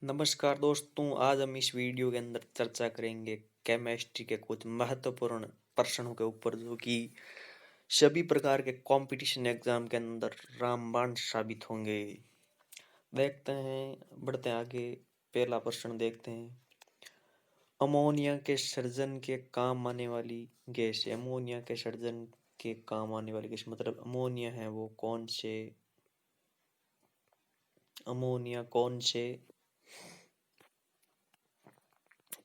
नमस्कार दोस्तों, आज हम इस वीडियो के अंदर चर्चा करेंगे केमिस्ट्री के कुछ महत्वपूर्ण प्रश्नों के ऊपर जो कि सभी प्रकार के कंपटीशन एग्जाम के अंदर रामबाण साबित होंगे। देखते हैं, बढ़ते हैं आगे। पहला प्रश्न देखते हैं। अमोनिया के सर्जन के काम आने वाली गैस है। अमोनिया के सर्जन के काम आने वाली गैस मतलब अमोनिया है वो कौन से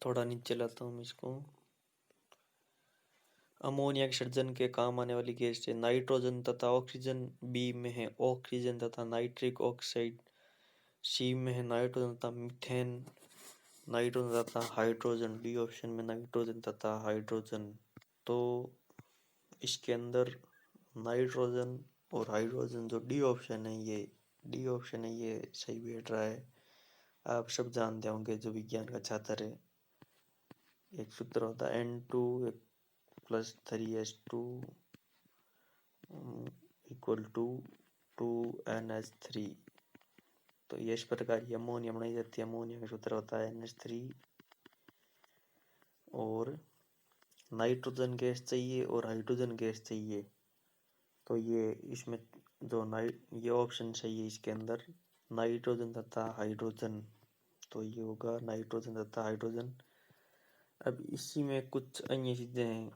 थोड़ा नीचे लाता हूँ इसको। अमोनिया के सर्जन के काम आने वाली गैस है नाइट्रोजन तथा ऑक्सीजन। बी में है ऑक्सीजन तथा नाइट्रिक ऑक्साइड। सी में है नाइट्रोजन तथा मीथेन, नाइट्रोजन तथा हाइड्रोजन। डी ऑप्शन में नाइट्रोजन तथा हाइड्रोजन। तो इसके अंदर नाइट्रोजन और हाइड्रोजन जो डी ऑप्शन है ये सही बैठ रहा है। आप सब जानते होंगे जो विज्ञान का छात्र है, एक सूत्र होता है N2 plus 3H2 equal to 2NH3। तो ये इस प्रकार की अमोनिया बनाई जाती है। अमोनिया का सूत्र होता है NH3 और नाइट्रोजन गैस चाहिए और हाइड्रोजन गैस चाहिए। तो ये इसमें ये ऑप्शन चाहिए इसके अंदर नाइट्रोजन तथा हाइड्रोजन। तो ये होगा नाइट्रोजन तथा हाइड्रोजन। अब इसी में कुछ अन्य चीजें हैं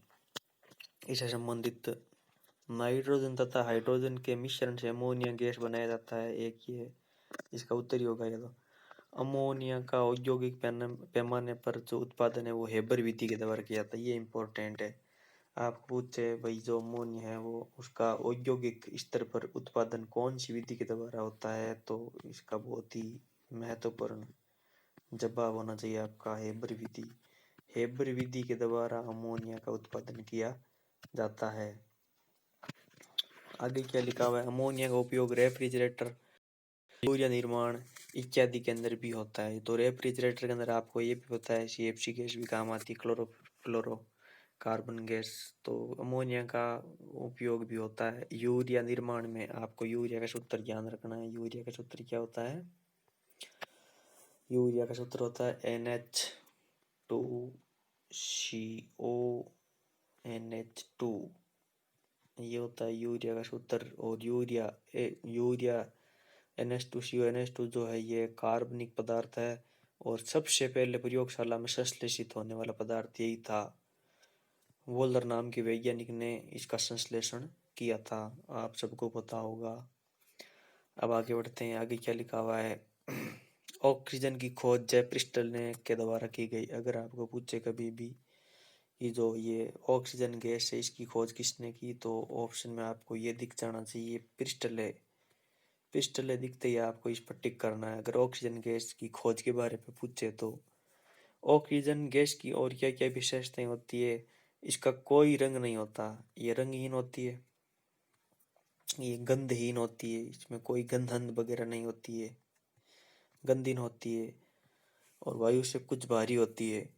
इससे संबंधित। नाइट्रोजन तथा हाइड्रोजन के मिश्रण से अमोनिया गैस बनाया जाता है। एक ये इसका उत्तर ही होगा। ये तो अमोनिया का औद्योगिक पैमाने पर जो उत्पादन है वो हेबर विधि के द्वारा किया जाता है। ये इम्पोर्टेंट है। आप पूछे भाई जो अमोनिया है वो उसका औद्योगिक स्तर पर उत्पादन कौन सी विधि के द्वारा होता है, तो इसका बहुत ही महत्वपूर्ण जवाब होना चाहिए आपका हेबर विधि। हेबर विधि के द्वारा अमोनिया का उत्पादन किया जाता है। आगे क्या लिखा हुआ है? अमोनिया का उपयोग रेफ्रिजरेटर, यूरिया निर्माण इत्यादि के अंदर भी होता है। तो रेफ्रिजरेटर के अंदर आपको ये भी पता है CFC गैस भी काम आती है, क्लोरो कार्बन गैस। तो अमोनिया का उपयोग भी होता है यूरिया निर्माण में। आपको यूरिया का सूत्र ध्यान रखना है। यूरिया का सूत्र क्या होता है? यूरिया का सूत्र होता है NH2CO NH2। ये होता है यूरिया का सूत्र। और यूरिया NH2CO NH2 जो है ये कार्बनिक पदार्थ है और सबसे पहले प्रयोगशाला में संश्लेषित होने वाला पदार्थ यही था। वोल्टर नाम के वैज्ञानिक ने इसका संश्लेषण किया था, आप सबको पता होगा। अब आगे बढ़ते हैं। आगे क्या लिखा हुआ है? ऑक्सीजन की खोज जे प्रिस्टल ने के द्वारा की गई। अगर आपको पूछे कभी भी कि जो ये ऑक्सीजन गैस है इसकी खोज किसने की, तो ऑप्शन में आपको ये दिख जाना चाहिए प्रिस्टल है। पिस्टल है दिखते ही आपको इस पर टिक करना है। अगर ऑक्सीजन गैस की खोज के बारे में पूछे तो ऑक्सीजन गैस की और क्या क्या विशेषताएं होती है? इसका कोई रंग नहीं होता, ये रंगहीन होती है, ये गंधहीन होती है, इसमें कोई गंधन वगैरह नहीं होती है, गंधहीन होती है और वायु से कुछ भारी होती है।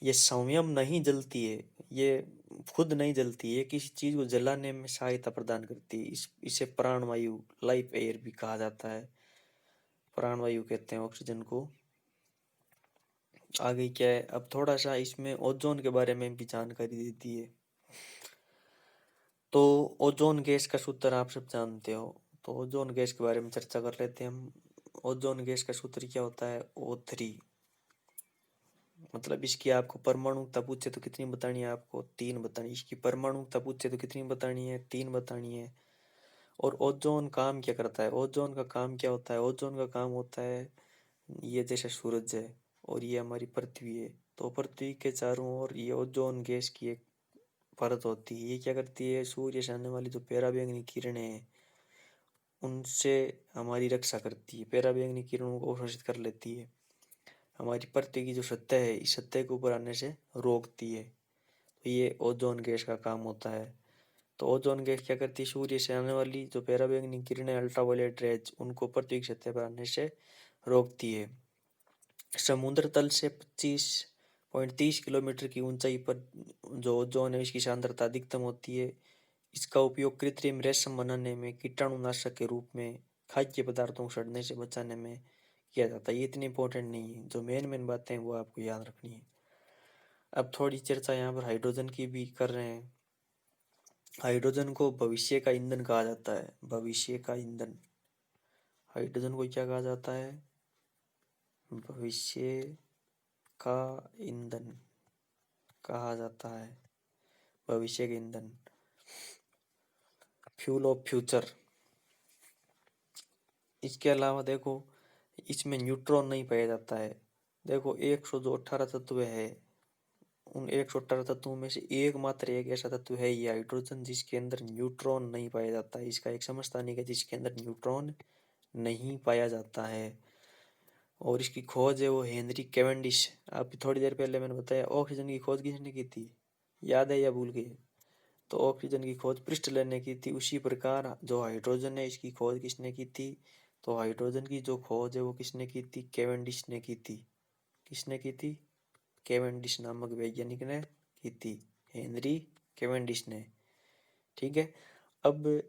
ये संयम नहीं जलती है, ये खुद नहीं जलती है, किसी चीज को जलाने में सहायता प्रदान करती है। इसे प्राणवायु लाइफ एयर भी कहा जाता है। प्राणवायु कहते हैं ऑक्सीजन को। आगे क्या है? अब थोड़ा सा इसमें ओजोन के बारे में भी जानकारी देती है। तो ओजोन गैस का सूत्र आप सब जानते हो, तो ओजोन गैस के बारे में चर्चा कर लेते हैं हम। ओजोन गैस का सूत्र क्या होता है? O3। मतलब इसकी आपको परमाणुकता पूछे तो कितनी बतानी है? आपको 3 बतानी। इसकी परमाणुकता पूछे तो कितनी बतानी है? 3 बतानी है। और ओजोन काम क्या करता है? ओजोन का काम क्या होता है? ओजोन का काम होता है, ये जैसे सूरज है और ये हमारी पृथ्वी है, तो पृथ्वी के चारों ओर ये ओजोन गैस की एक परत होती है। ये क्या करती है? सूर्य से आने वाली जो पराबैंगनी किरणें हैं उनसे हमारी रक्षा करती है, पराबैंगनी किरणों को अवशोषित कर लेती है। हमारी पृथ्वी की जो सतह है इस सतह के ऊपर आने से रोकती है। तो ये ओजोन गैस का काम होता है। तो ओजोन गैस क्या करती है? सूर्य से आने वाली जो पराबैंगनी किरणें अल्ट्रावायलेट रेज उनको पृथ्वी की सतह पर आने से रोकती है। समुद्र तल से 25.30 किलोमीटर की ऊंचाई पर जो ओजोन है इसकी सांद्रता अधिकतम होती है। इसका उपयोग कृत्रिम रेशम बनाने में, कीटाणुनाशक के रूप में, खाद्य पदार्थों को सड़ने से बचाने में किया जाता है। ये इतनी इंपॉर्टेंट नहीं है, जो मेन बातें हैं वो आपको याद रखनी है। अब थोड़ी चर्चा यहाँ पर हाइड्रोजन की भी कर रहे हैं। हाइड्रोजन को भविष्य का ईंधन कहा जाता है, भविष्य का ईंधन। हाइड्रोजन को क्या कहा जाता है? भविष्य का ईंधन कहा जाता है, भविष्य के ईंधन, फ्यूल ऑफ फ्यूचर। इसके अलावा देखो, इसमें न्यूट्रॉन नहीं पाया जाता है। देखो 118 तत्व है, उन 118 तत्वों में से एकमात्र एक ऐसा तत्व है ये हाइड्रोजन जिसके अंदर न्यूट्रॉन नहीं पाया जाता है। इसका एक समस्थानिक है जिसके अंदर न्यूट्रॉन नहीं पाया जाता है, और इसकी खोज है वो हेनरी कैवेंडिश। आप थोड़ी देर पहले मैंने बताया ऑक्सीजन की खोज किसने की थी, याद है या भूल गए? तो ऑक्सीजन की खोज प्रिस्टलन ने की थी। उसी प्रकार जो हाइड्रोजन है इसकी खोज किसने की थी? तो हाइड्रोजन की जो खोज है वो किसने की थी? कैवेंडिश ने की थी। किसने की थी? कैवेंडिश नामक वैज्ञानिक ने की थी, हेनरी कैवेंडिश ने। ठीक है। अब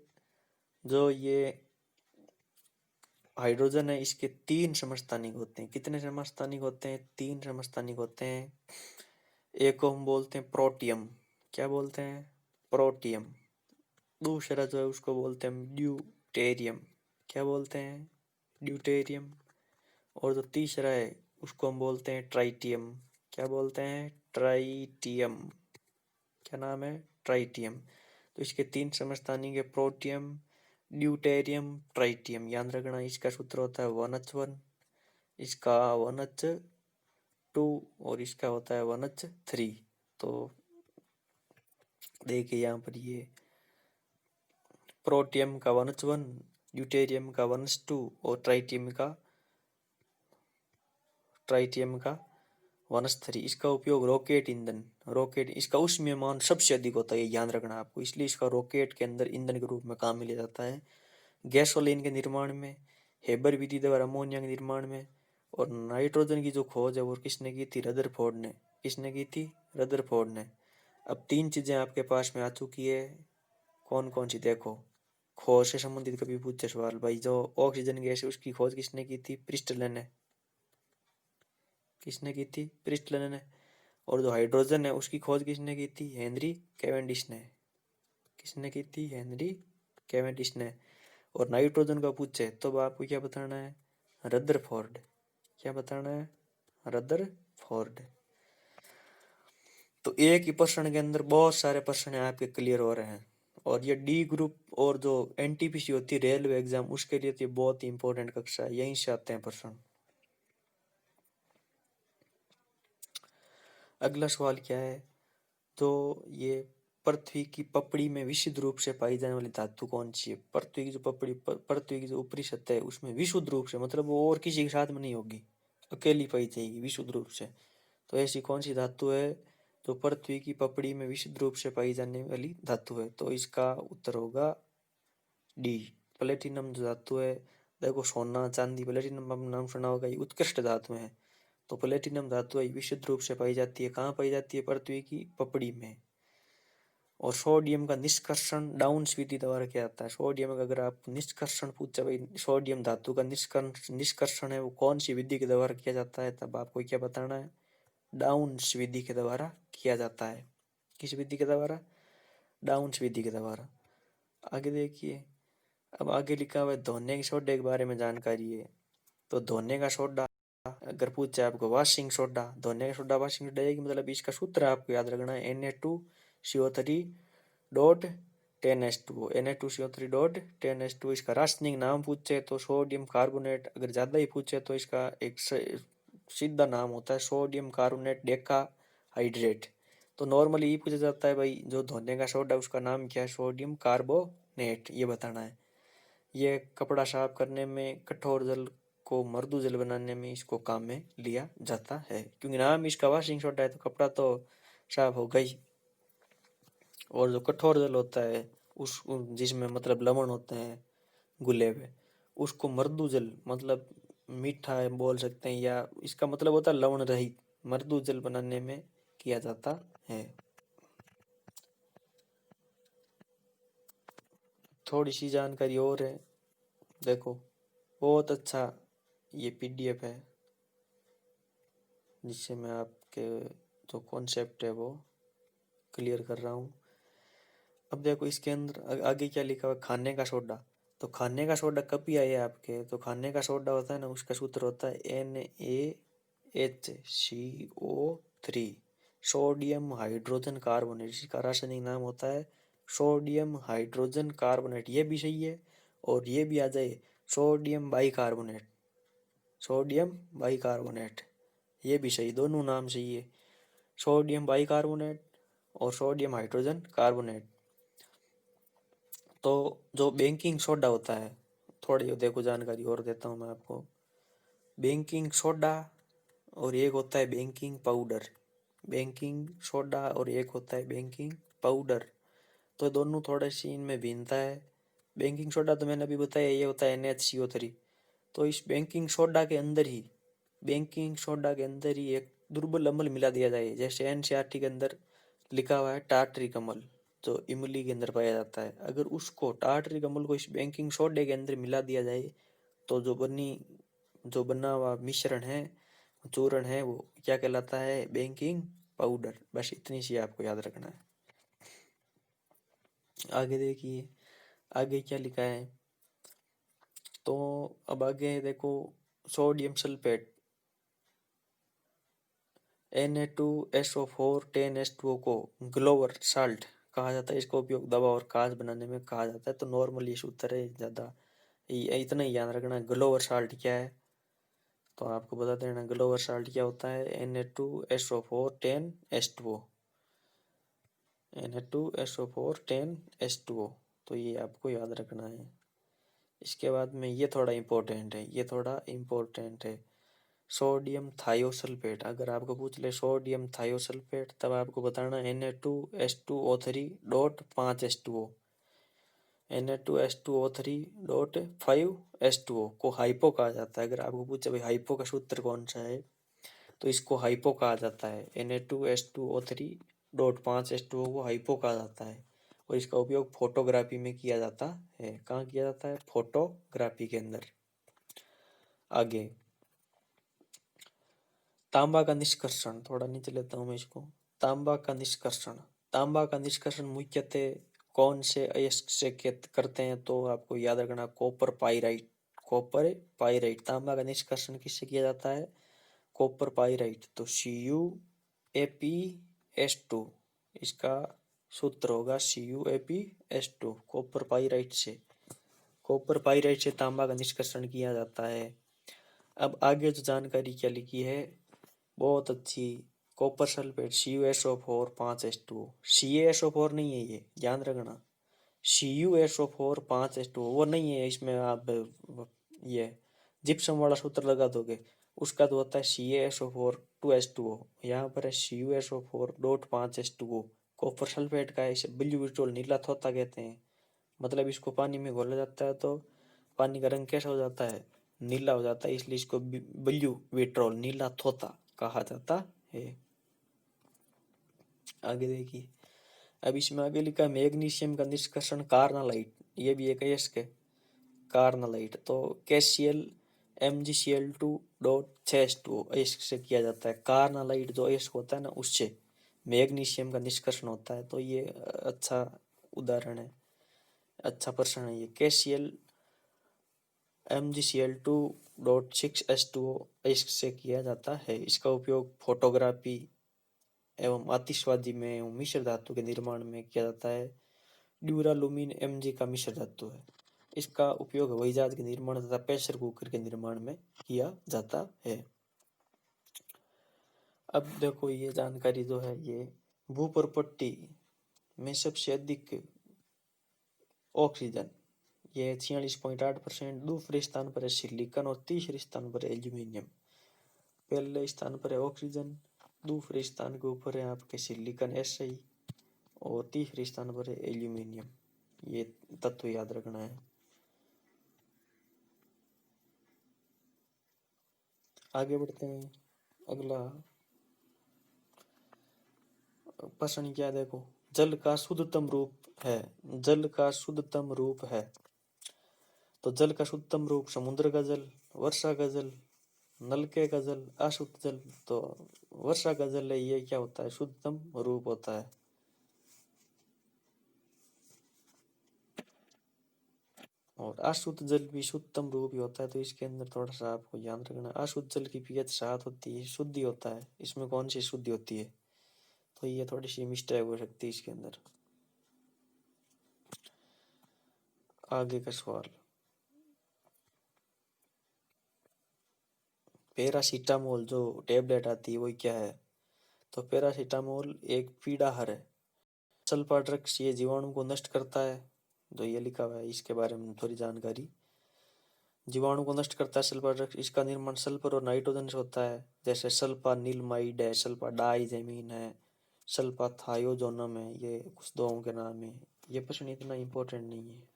जो ये हाइड्रोजन है इसके 3 समस्थानिक होते हैं। कितने समस्थानिक होते हैं? 3 समस्थानिक होते हैं। एक को हम बोलते हैं प्रोटियम। क्या बोलते हैं? प्रोटियम। दूसरा जो है उसको बोलते हैं ड्यूटेरियम। क्या बोलते हैं? ड्यूटेरियम। और जो तीसरा है उसको हम बोलते हैं ट्राइटियम। क्या बोलते हैं? ट्राइटियम। क्या नाम है? ट्राइटियम। तो इसके 3 समस्थानिक है, प्रोटियम, ड्यूटेरियम, ट्राइटियम। याद रखना, इसका सूत्र होता है 1H1, इसका 1H2 और इसका होता है 1H3। तो देखिए यहाँ पर ये प्रोटियम का 1H1, ड्यूटेरियम का 1H2 और ट्राइटियम का 1H3। इसका उपयोग रॉकेट ईंधन, रॉकेट, इसका ऊष्मीयमान सबसे अधिक होता है, ध्यान रखना आपको, इसलिए इसका रॉकेट के अंदर ईंधन के रूप में काम में लिया जाता है। गैसोलीन के निर्माण में, हेबर विधि द्वारा अमोनिया के निर्माण में। और नाइट्रोजन की जो खोज है वो किसने की थी? रदरफोर्ड ने। किसने की थी? रदरफोर्ड ने। अब 3 चीजें आपके पास में आ चुकी है, कौन कौन सी? देखो, खोज से संबंधित कभी पूछे सवाल, भाई जो ऑक्सीजन गैस है उसकी खोज किसने की थी? प्रिस्टलन ने। किसने की थी? प्रिस्टलन ने। और जो हाइड्रोजन है उसकी खोज किसने की थी? हेनरी कैवेंडिश ने। किसने की थी? हेनरी कैवेंडिश ने। और नाइट्रोजन का पूछे तो आपको क्या बताना है? रदरफोर्ड। क्या बताना है? रदरफोर्ड। तो एक ही प्रश्न के अंदर बहुत सारे प्रश्न आपके क्लियर हो रहे हैं। और ये डी ग्रुप और जो एनटीपीसी होती है रेलवे एग्जाम, उसके लिए तो बहुत ही इंपॉर्टेंट कक्षा है, यहीं से आते हैं प्रश्न। अगला सवाल क्या है? तो ये पृथ्वी की पपड़ी में विशुद्ध रूप से पाई जाने वाली धातु कौन सी है? पृथ्वी की जो पपड़ी, पृथ्वी की जो ऊपरी सतह है उसमें विशुद्ध रूप से, मतलब वो और किसी के साथ में नहीं होगी, अकेली पाई जाएगी विशुद्ध रूप से। तो ऐसी कौन सी धातु है जो पृथ्वी की पपड़ी में विशुद्ध रूप से पाई जाने वाली धातु है? तो इसका उत्तर होगा डी, प्लेटिनम जो धातु है। देखो सोना चांदी प्लेटिनम आप नाम सुना होगा, ये उत्कृष्ट धातु है। तो प्लेटिनम धातु है विशुद्ध रूप से पाई जाती है, कहाँ पाई जाती है? पृथ्वी की पपड़ी में। और सोडियम का निष्कर्षण डाउन विधि द्वारा किया जाता है। सोडियम का अगर आप निष्कर्षण पूछा, भाई सोडियम धातु का निष्कर्षण है वो कौन सी विधि के द्वारा किया जाता है, तब आपको क्या बताना है? डाउन विधि के द्वारा किया जाता है। किस विधि के द्वारा? डाउन विधि के द्वारा। आगे देखिए, अब आगे लिखा हुआ है धोने के सोडे के बारे में जानकारी है। तो धोने का सोडा अगर पूछे आपको वाशिंग सोडा, धोने का सोडा वाशिंग सोडा, एक मतलब इसका सूत्र आपको याद रखना है Na2CO3 dot 10H2O, Na2CO3 dot 10H2। इसका रासायनिक नाम पूछे तो सोडियम कार्बोनेट, अगर ज्यादा ही पूछे तो इसका एक सीधा नाम होता है सोडियम कार्बोनेट डेका हाइड्रेट। तो नॉर्मली ये पूछा जाता है भाई जो धोने का सोडा उसका नाम क्या है? सोडियम कार्बोनेट, ये बताना है। ये कपड़ा साफ करने में, कठोर जल को मृदु जल बनाने में इसको काम में लिया जाता है, क्योंकि नाम इसका वाशिंग सोडा है तो कपड़ा तो साफ हो गई। और जो कठोर जल होता है उस जिसमें मतलब लवण होते हैं घुले हुए, उसको मृदु जल मतलब मीठा है बोल सकते हैं, या इसका मतलब होता है लवण रहित, मृदु जल बनाने में किया जाता है। थोड़ी सी जानकारी और है, देखो बहुत अच्छा ये पीडीएफ है जिससे मैं आपके जो कॉन्सेप्ट है वो क्लियर कर रहा हूँ। अब देखो इसके अंदर आगे क्या लिखा हुआ है, खाने का सोडा। तो खाने का सोडा कब भी आया आपके, तो खाने का सोडा होता है ना, उसका सूत्र होता है NaHCO3, सोडियम हाइड्रोजन कार्बोनेट। इसका रासायनिक नाम होता है सोडियम हाइड्रोजन कार्बोनेट। ये भी सही है और ये भी आ जाए सोडियम बाइकार्बोनेट, सोडियम बाइकार्बोनेट, ये भी सही, दोनों नाम सही है, सोडियम बाइकार्बोनेट और सोडियम हाइड्रोजन कार्बोनेट। तो जो बेकिंग सोडा होता है, थोड़ी देखो जानकारी और देता हूँ मैं आपको। बेकिंग सोडा और एक होता है बेकिंग पाउडर, बेकिंग सोडा और एक होता है बेकिंग पाउडर। तो दोनों थोड़े सी इनमें भिन्नता है। बेकिंग सोडा तो मैंने अभी बताया ये होता है NaCO3। तो इस बेकिंग सोडा के अंदर ही, बेकिंग सोडा के अंदर ही एक दुर्बल अम्ल मिला दिया जाए। जैसे एनसीईआरटी के अंदर लिखा हुआ है टार्टरिक अम्ल, जो इमली के अंदर पाया जाता है। अगर उसको टार्टरिक अम्ल को इस बेकिंग सोडे के अंदर मिला दिया जाए तो जो बना हुआ मिश्रण है, चूर्ण है, वो क्या कहलाता है, बेकिंग पाउडर। बस इतनी सी आपको याद रखना है। आगे देखिए आगे क्या लिखा है। तो अब आगे देखो सोडियम सल्फेट Na2SO4 10H2O को ग्लोवर साल्ट कहा जाता है। इसका उपयोग दवा और कांच बनाने में कहा जाता है। तो नॉर्मल ये सूत्र है, ज़्यादा इतना ही याद रखना। ग्लोवर साल्ट क्या है तो आपको बता देना, ग्लोवर साल्ट क्या होता है, Na2SO4 10H2O, Na2SO4 10H2O। तो ये आपको याद रखना है। इसके बाद में ये थोड़ा इम्पोर्टेंट है, ये थोड़ा इम्पोर्टेंट है, सोडियम थायोसल्फेट। अगर आपको पूछ ले सोडियम थायोसल्फेट, तब आपको बताना Na2H2O3 dot 5H2O, Na2H2O3 dot 5H2O को हाइपो कहा जाता है। अगर आपको पूछे भाई हाइपो का सूत्र कौन सा है, तो इसको हाइपो कहा जाता है। Na2H2O3 डॉट 5H2O को हाइपो कहा जाता है और इसका उपयोग फोटोग्राफी में किया जाता है। कहाँ किया जाता है, फोटोग्राफी के अंदर। आगे तांबा का निष्कर्षण, थोड़ा नीचे लेता हूँ मैं इसको। तांबा का निष्कर्षण, तांबा का निष्कर्षण मुख्यतः कौन से अयस्क से करते हैं, तो आपको याद रखना कॉपर पाइराइट, कॉपर पाइराइट। तांबा का निष्कर्षण किससे किया जाता है, कॉपर पाइराइट। तो CuApS2, इसका सूत्र होगा CuApS2, कॉपर पाइराइट से, कॉपर पाइराइट से तांबा का निष्कर्षण किया जाता है। अब आगे जो जानकारी क्या लिखी है बहुत अच्छी, copper sulphate CuSO4 5H2O, CaSO4 नहीं है, ये ध्यान रखना, CuSO4 5H2O वो नहीं है। इसमें आप ये जिप्सम वाला सूत्र लगा दोगे, उसका तो होता है CaSO4 2H2O, यहाँ पर है CuSO4 dot 5H2O। Copper sulphate का है, इसे ब्लू विट्रोल, नीला थोथा कहते हैं। मतलब इसको पानी में घोला जाता है तो पानी का रंग कैसा हो जाता है, नीला हो जाता है, इसलिए इसको ब्लू विट्रोल, नीला थोथा कहा जाता है। आगे देखिए, अब इसमें आगे लिखा है मैग्नीशियम का निष्कर्षण कार्नालाइट, ये भी एक अयस्क है कार्नालाइट। तो कैसियल MgCl2 डॉट 6H2O अयस्क से किया जाता है। कार्नालाइट जो अयस्क होता है ना, उससे मैग्नीशियम का निष्कर्षण होता है। तो ये अच्छा उदाहरण है, अच्छा प्रश्न है ये। कैसियल MgCl2 डॉट 6H2O अयस्क से किया जाता है। इसका उपयोग फोटोग्राफी एवं आतिशबाजी में एवं मिश्र धातु के निर्माण में किया जाता है। ड्यूरालुमिन Mg का मिश्र धातु है। इसका उपयोग हवाई जहाज के निर्माण तथा प्रेशर कुकर के निर्माण में किया जाता है। अब देखो ये जानकारी जो है, ये भूपर्पट्टी में सबसे अधिक ऑक्सीजन, ये 46.8%, दूसरे स्थान पर है सिलिकॉन और तीसरे स्थान पर है एल्यूमिनियम। पहले स्थान पर है ऑक्सीजन, दूसरे स्थान के ऊपर है आपके सिलिकॉन Si और तीसरे स्थान पर है एल्यूमिनियम। ये तत्व याद रखना है। आगे बढ़ते हैं, अगला प्रश्न क्या, देखो जल का शुद्धतम रूप है, जल का शुद्धतम रूप है तो जल का शुद्धतम रूप समुद्र का जल, वर्षा का जल, नलके का जल, अशुद्ध जल। तो वर्षा का जल है, ये क्या होता है, शुद्धतम रूप होता है। और अशुद्ध जल भी शुद्धतम रूप ही होता है। तो इसके अंदर थोड़ा सा आपको ध्यान रखना, अशुद्ध जल की पीएच 7 होती है, शुद्धि होता है। इसमें कौन सी शुद्धि होती है, तो ये थोड़ी सी मिस्टेक हो सकती है इसके अंदर। आगे का सवाल, पैरासीटामोल जो टेबलेट आती है वो क्या है, तो पैरासीटामोल एक पीड़ाहार है। सल्फा ड्रग्स ये जीवाणु को नष्ट करता है, जो ये लिखा हुआ है इसके बारे में थोड़ी जानकारी। जीवाणु को नष्ट करता है सल्फा ड्रग्स। इसका निर्माण सल्फर और नाइट्रोजन से होता है, जैसे सल्फा निलमाइड है, सल्फा डाइजेमिन है, सल्फा थायोजोनम है, ये कुछ दवाओं के नाम है। ये प्रश्न इतना इम्पोर्टेंट नहीं है।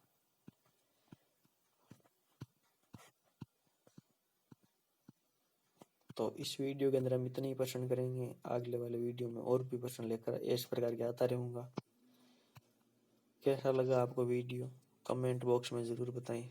तो इस वीडियो के अंदर हम इतने ही प्रश्न करेंगे, अगले वाले वीडियो में और भी प्रश्न लेकर इस प्रकार के आता रहूँगा। कैसा लगा आपको वीडियो, कमेंट बॉक्स में ज़रूर बताएं।